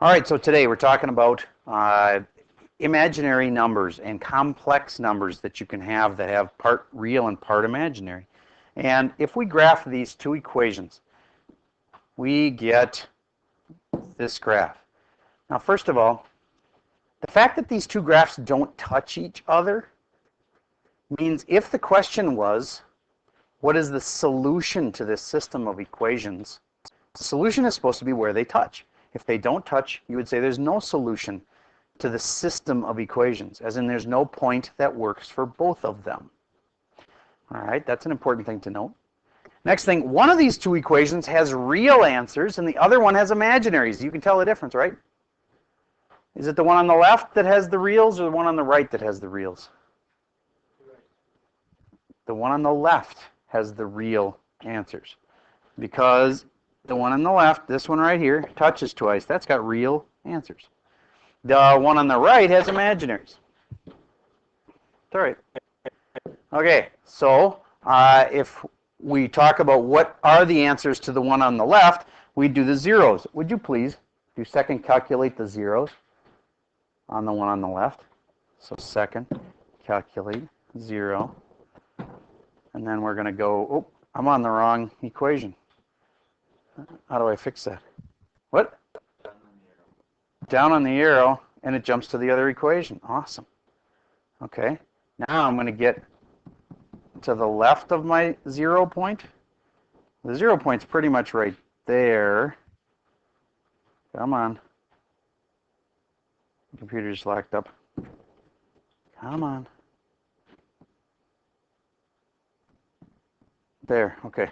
All right, so today we're talking about imaginary numbers and complex numbers that you can have that have part real and part imaginary. And if we graph these two equations, we get this graph. Now, first of all, the fact that these two graphs don't touch each other means if the question was, what is the solution to this system of equations? The solution is supposed to be where they touch. If they don't touch, you would say there's no solution to the system of equations, as in there's no point that works for both of them. All right, that's an important thing to note. Next thing, one of these two equations has real answers and the other one has imaginaries. You can tell the difference, right? Is it the one on the left that has the reals or the one on the right that has the reals? The one on the left has the real answers because the one on the left, this one right here, touches twice. That's got real answers. The one on the right has imaginaries. It's all right. Okay, so if we talk about what are the answers to the one on the left, we do the zeros. Would you please do second calculate the zeros on the one on the left? So second calculate 0. And then we're going to go, oh, I'm on the wrong equation. How do I fix that? What? Down on the arrow, and it jumps to the other equation. Awesome. Okay, now I'm going to get to the left of my 0 point. The 0 point's pretty much right there. Come on. The computer's locked up. Come on. There, okay.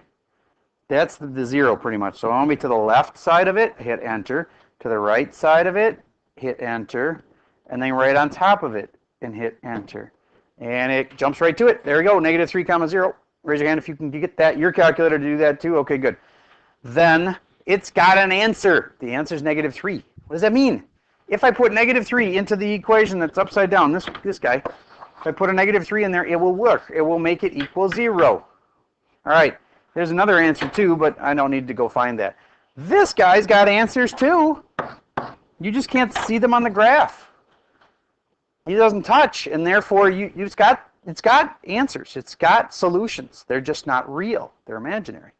That's the 0 pretty much. So I want to be to the left side of it, hit enter. To the right side of it, hit enter. And then right on top of it, and hit enter. And it jumps right to it. There we go, -3, 0. Raise your hand if you can get that. Your calculator to do that too. Okay, good. Then it's got an answer. The answer is -3. What does that mean? If I put -3 into the equation that's upside down, this guy, if I put a -3 in there, it will work. It will make it equal 0. All right, there's another answer too, but I don't need to go find that. This guy's got answers too. You just can't see them on the graph. He doesn't touch, and therefore it's got answers. It's got solutions. They're just not real. They're imaginary.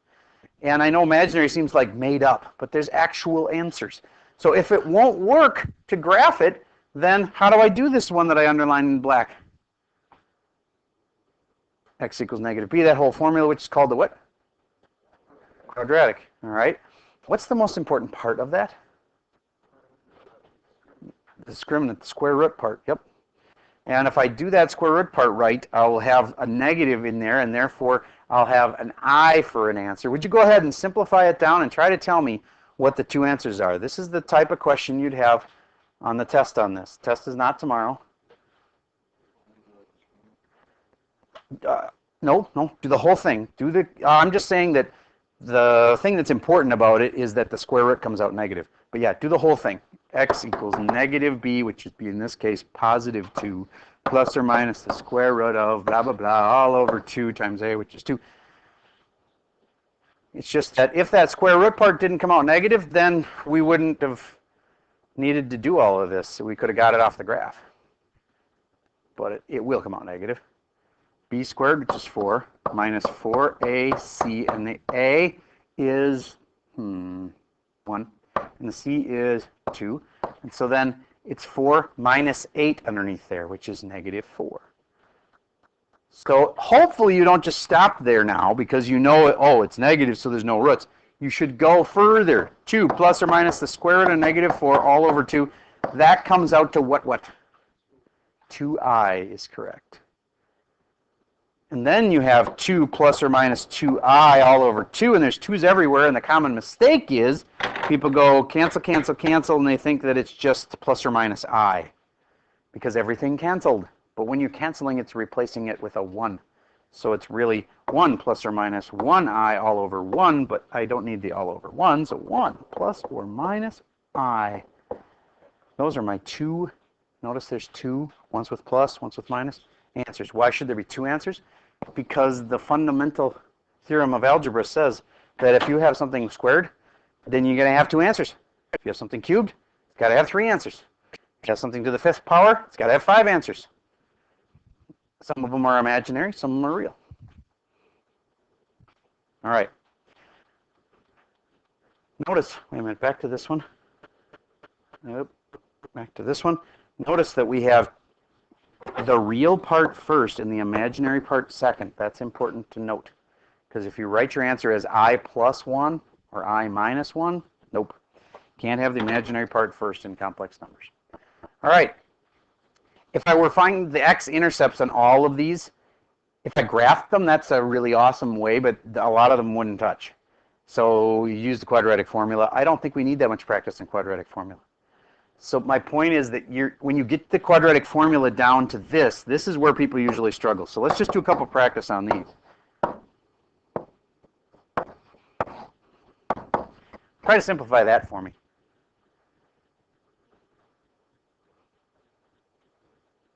And I know imaginary seems like made up, but there's actual answers. So if it won't work to graph it, then how do I do this one that I underlined in black? X equals -b, that whole formula, which is called the what? Quadratic. All right. What's the most important part of that? The discriminant, the square root part. Yep. And if I do that square root part right, I'll have a negative in there, and therefore I'll have an I for an answer. Would you go ahead and simplify it down and try to tell me what the two answers are? This is the type of question you'd have on the test on this. Test is not tomorrow. No, do the whole thing. I'm just saying that the thing that's important about it is that the square root comes out negative. But yeah, do the whole thing. X equals -b, which would be in this case +2, plus or minus the square root of blah, blah, blah, all over 2 times a, which is 2. It's just that if that square root part didn't come out negative, then we wouldn't have needed to do all of this. So we could have got it off the graph. But it will come out negative. B squared, which is 4, minus 4ac, and the a is 1, and the c is 2. And so then it's 4 minus 8 underneath there, which is -4. So hopefully you don't just stop there now because you know, oh, it's negative, so there's no roots. You should go further. 2 plus or minus the square root of -4 all over 2. That comes out to what? 2i is correct. And then you have 2 plus or minus 2i all over 2, and there's 2's everywhere, and the common mistake is people go cancel, cancel, cancel, and they think that it's just plus or minus I because everything canceled. But when you're canceling, it's replacing it with a 1. So it's really 1 plus or minus 1i all over 1, but I don't need the all over 1, so 1 plus or minus I. Those are my two. Notice there's 2, one's with plus, one's with minus. Answers. Why should there be 2 answers? Because the fundamental theorem of algebra says that if you have something squared, then you're going to have 2 answers. If you have something cubed, got to have 3 answers. It has something to the 5th power, it's got to have 5 answers. Some of them are imaginary, some of them are real. All right. Notice, wait a minute, back to this one. Nope, back to this one. Notice that we have the real part first and the imaginary part second. That's important to note. Because if you write your answer as I plus 1 or I minus 1, nope. Can't have the imaginary part first in complex numbers. All right. If I were finding the x-intercepts on all of these, if I graphed them, that's a really awesome way, but a lot of them wouldn't touch. So you use the quadratic formula. I don't think we need that much practice in quadratic formula. So my point is that when you get the quadratic formula down to this is where people usually struggle. So let's just do a couple practice on these. Try to simplify that for me.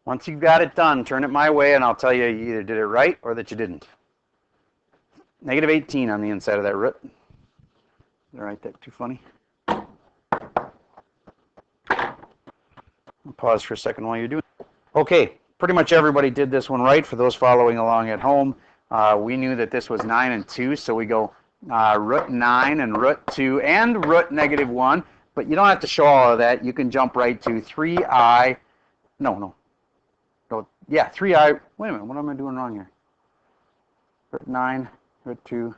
Once you've got it done, turn it my way, and I'll tell you you either did it right or that you didn't. Negative 18 on the inside of that root. Did I write that too funny? I'll pause for a second while you're doing it. Okay, pretty much everybody did this one right. For those following along at home, we knew that this was 9 and 2, so we go root 9 and root 2 and root negative 1. But you don't have to show all of that. You can jump right to 3i. No, yeah, 3i. Wait a minute, what am I doing wrong here? Root 9, root 2,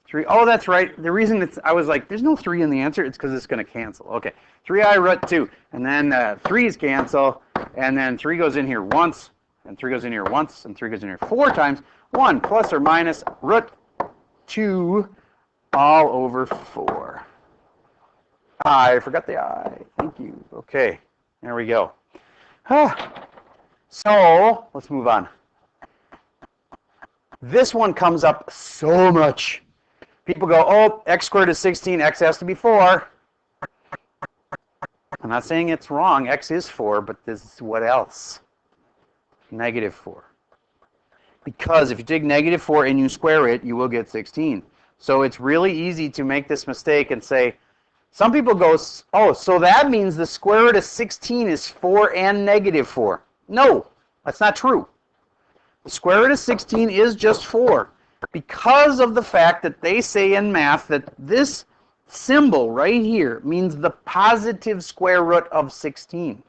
3. Oh, that's right. The reason it's, I was like, there's no 3 in the answer, it's because it's going to cancel. Okay, 3i root 2, and then 3's cancel, and then 3 goes in here once, and 3 goes in here once, and 3 goes in here 4 times. 1 plus or minus root 2 all over 4. I forgot the I. Thank you. Okay, there we go. So, let's move on. This one comes up so much. People go, oh, x squared is 16, x has to be 4. I'm not saying it's wrong. X is 4, but this is what else? Negative 4. Because if you take negative 4 and you square it, you will get 16. So it's really easy to make this mistake and say, some people go, oh, so that means the square root of 16 is 4 and negative 4. No, that's not true. The square root of 16 is just 4 because of the fact that they say in math that this symbol right here means the positive square root of 16.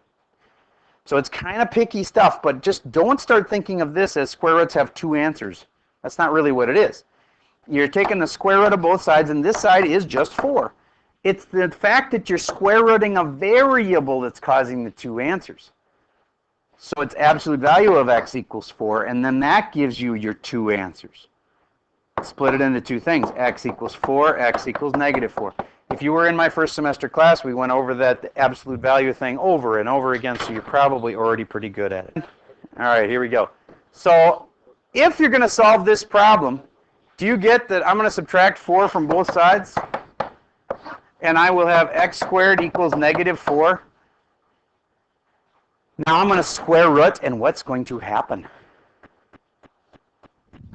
So it's kind of picky stuff, but just don't start thinking of this as square roots have 2 answers. That's not really what it is. You're taking the square root of both sides, and this side is just 4. It's the fact that you're square rooting a variable that's causing the 2 answers. So it's absolute value of x equals 4, and then that gives you your 2 answers. Split it into 2 things. X equals 4, x equals negative 4. If you were in my first semester class, we went over that absolute value thing over and over again, so you're probably already pretty good at it. All right, here we go. So if you're going to solve this problem, do you get that I'm going to subtract 4 from both sides? And I will have x squared equals negative 4. Now I'm going to square root, and what's going to happen?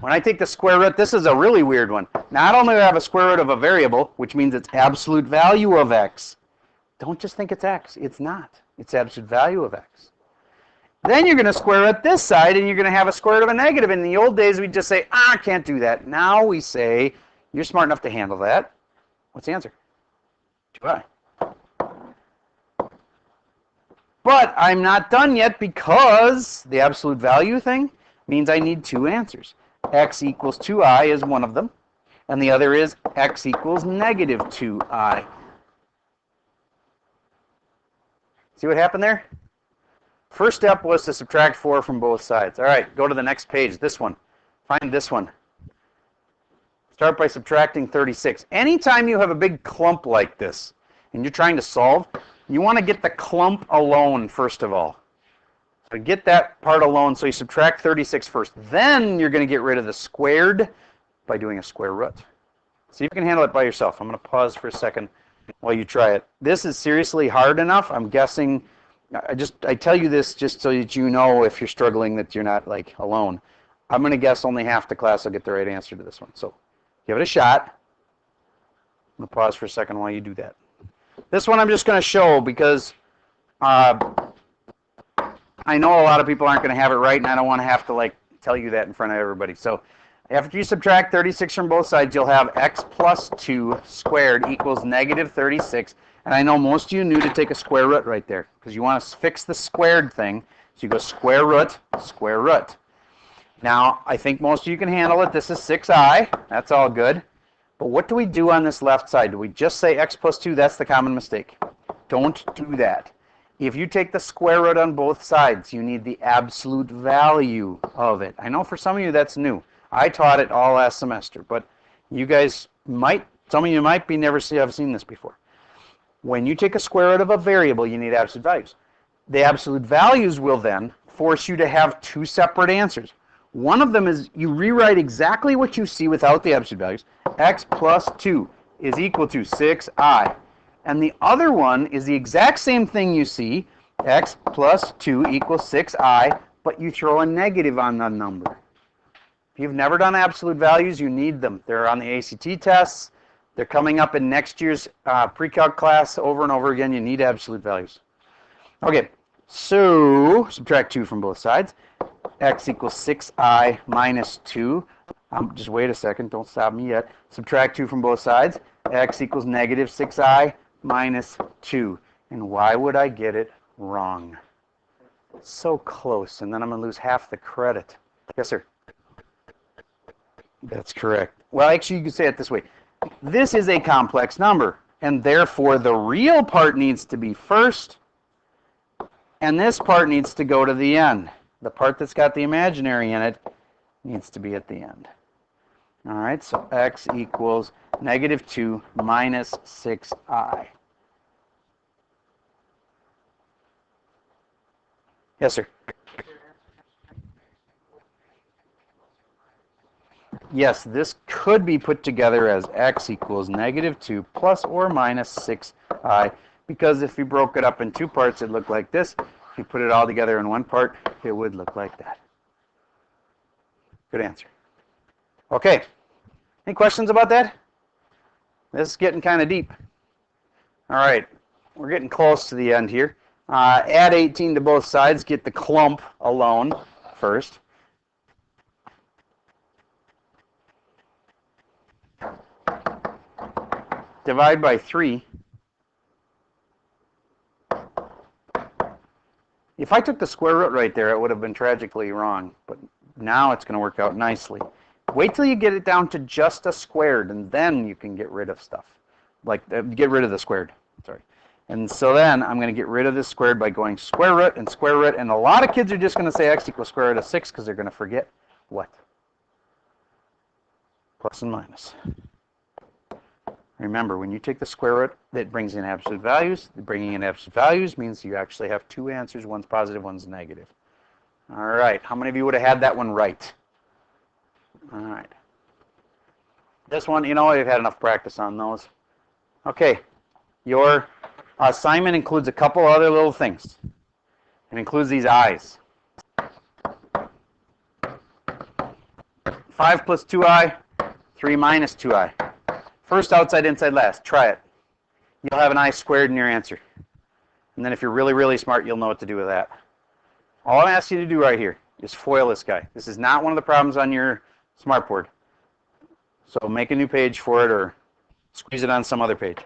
When I take the square root, this is a really weird one. Not only do I have a square root of a variable, which means it's absolute value of x. Don't just think it's x. It's not. It's absolute value of x. Then you're going to square root this side, and you're going to have a square root of a negative. In the old days, we'd just say, I can't do that. Now we say, you're smart enough to handle that. What's the answer? 2i. But I'm not done yet because the absolute value thing means I need 2 answers. X equals 2i is one of them, and the other is x equals negative 2i. See what happened there? First step was to subtract 4 from both sides. All right, go to the next page, this one. Find this one. Start by subtracting 36. Anytime you have a big clump like this and you're trying to solve, you want to get the clump alone first of all. So get that part alone, so you subtract 36 first. Then you're going to get rid of the squared by doing a square root. See if you can handle it by yourself. I'm going to pause for a second while you try it. This is seriously hard enough. I'm guessing, I tell you this just so that you know if you're struggling that you're not like alone. I'm going to guess only half the class will get the right answer to this one. So give it a shot. I'm going to pause for a second while you do that. This one I'm just going to show because I know a lot of people aren't going to have it right, and I don't want to have to like tell you that in front of everybody. So after you subtract 36 from both sides, you'll have x plus 2 squared equals negative 36. And I know most of you knew to take a square root right there because you want to fix the squared thing. So you go square root, square root. Now, I think most of you can handle it. This is 6i. That's all good. But what do we do on this left side? Do we just say x plus 2? That's the common mistake. Don't do that. If you take the square root on both sides, you need the absolute value of it. I know for some of you that's new. I taught it all last semester, but you guys might, some of you might be never have seen this before. When you take a square root of a variable, you need absolute values. The absolute values will then force you to have two separate answers. One of them is you rewrite exactly what you see without the absolute values. X plus 2 is equal to 6i. And the other one is the exact same thing you see, x plus 2 equals 6i, but you throw a negative on the number. If you've never done absolute values, you need them. They're on the ACT tests. They're coming up in next year's pre-calc class over and over again. You need absolute values. Okay, so subtract 2 from both sides. X equals 6i minus 2. Just wait a second. Don't stop me yet. Subtract 2 from both sides. X equals negative 6i minus 2. And why would I get it wrong? So close. And then I'm going to lose half the credit. Yes, sir. That's correct. Well, actually, you could say it this way. This is a complex number, and therefore the real part needs to be first, and this part needs to go to the end. The part that's got the imaginary in it needs to be at the end. All right, so x equals negative 2 minus 6i. Yes, sir. Yes, this could be put together as x equals negative 2 plus or minus 6i, because if you broke it up in two parts, it'd look like this. If you put it all together in one part, it would look like that. Good answer. Okay, any questions about that? This is getting kind of deep. All right, we're getting close to the end here. Add 18 to both sides, get the clump alone first. Divide by 3. If I took the square root right there, it would have been tragically wrong, but now it's going to work out nicely. Wait till you get it down to just a squared, and then you can get rid of stuff. Like, get rid of the squared, sorry. And so then I'm going to get rid of this squared by going square root, and a lot of kids are just going to say x equals square root of 6 because they're going to forget what? Plus and minus. Remember, when you take the square root, that brings in absolute values. Bringing in absolute values means you actually have two answers. One's positive, one's negative. All right. How many of you would have had that one right? All right. This one, you know, I've had enough practice on those. Okay. Your assignment includes a couple other little things. It includes these i's. 5 plus 2i, 3 minus 2i. First outside, inside, last. Try it. You'll have an I squared in your answer. And then if you're really, really smart, you'll know what to do with that. All I'm asking you to do right here is FOIL this guy. This is not one of the problems on your smartboard. So make a new page for it or squeeze it on some other page.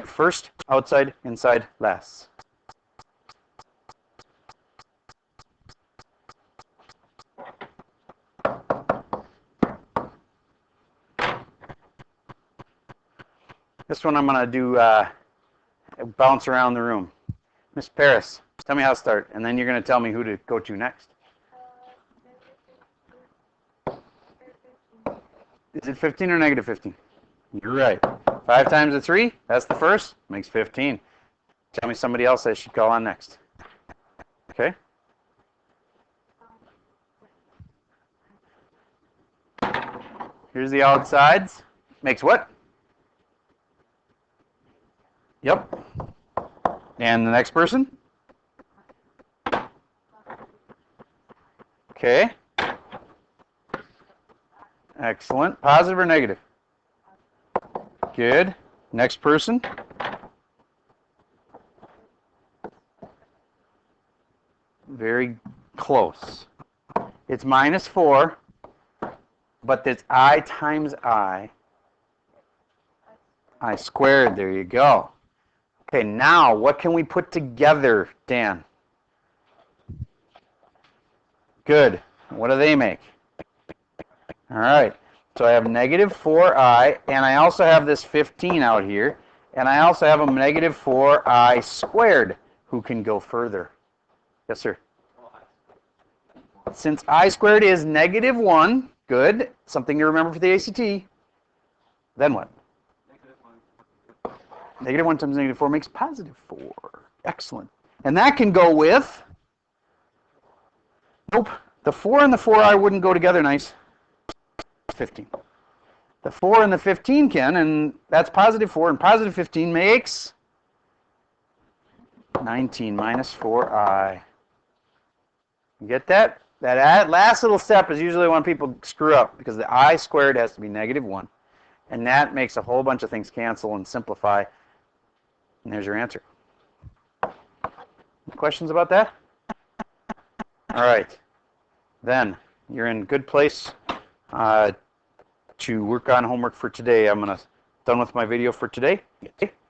First, outside, inside, last. This one I'm going to do bounce around the room. Miss Paris, tell me how to start, and then you're going to tell me who to go to next. Is it 15 or negative 15? You're right. 5 times 3, that's the first, makes 15. Tell me somebody else I should call on next. Okay? Here's the outsides. Makes what? Yep. And the next person? Okay. Excellent. Positive or negative? Good. Next person. Very close. It's minus 4, but it's I times I squared. There you go. Okay, now what can we put together, Dan? Good. What do they make? All right. So I have negative 4i, and I also have this 15 out here, and I also have a negative 4i squared. Who can go further? Yes, sir. Since I squared is negative 1, good. Something to remember for the ACT. Then what? Negative 1 times negative 4 makes positive 4. Excellent. And that can go with, nope, the 4 and the 4i wouldn't go together nice. 15. The 4 and the 15 can, and that's positive 4, and positive 15 makes 19 minus 4i. You get that? That last little step is usually when people screw up, because the I squared has to be negative 1. And that makes a whole bunch of things cancel and simplify. And there's your answer. Questions about that? All right. Then you're in good place to work on homework for today. I'm done with my video for today.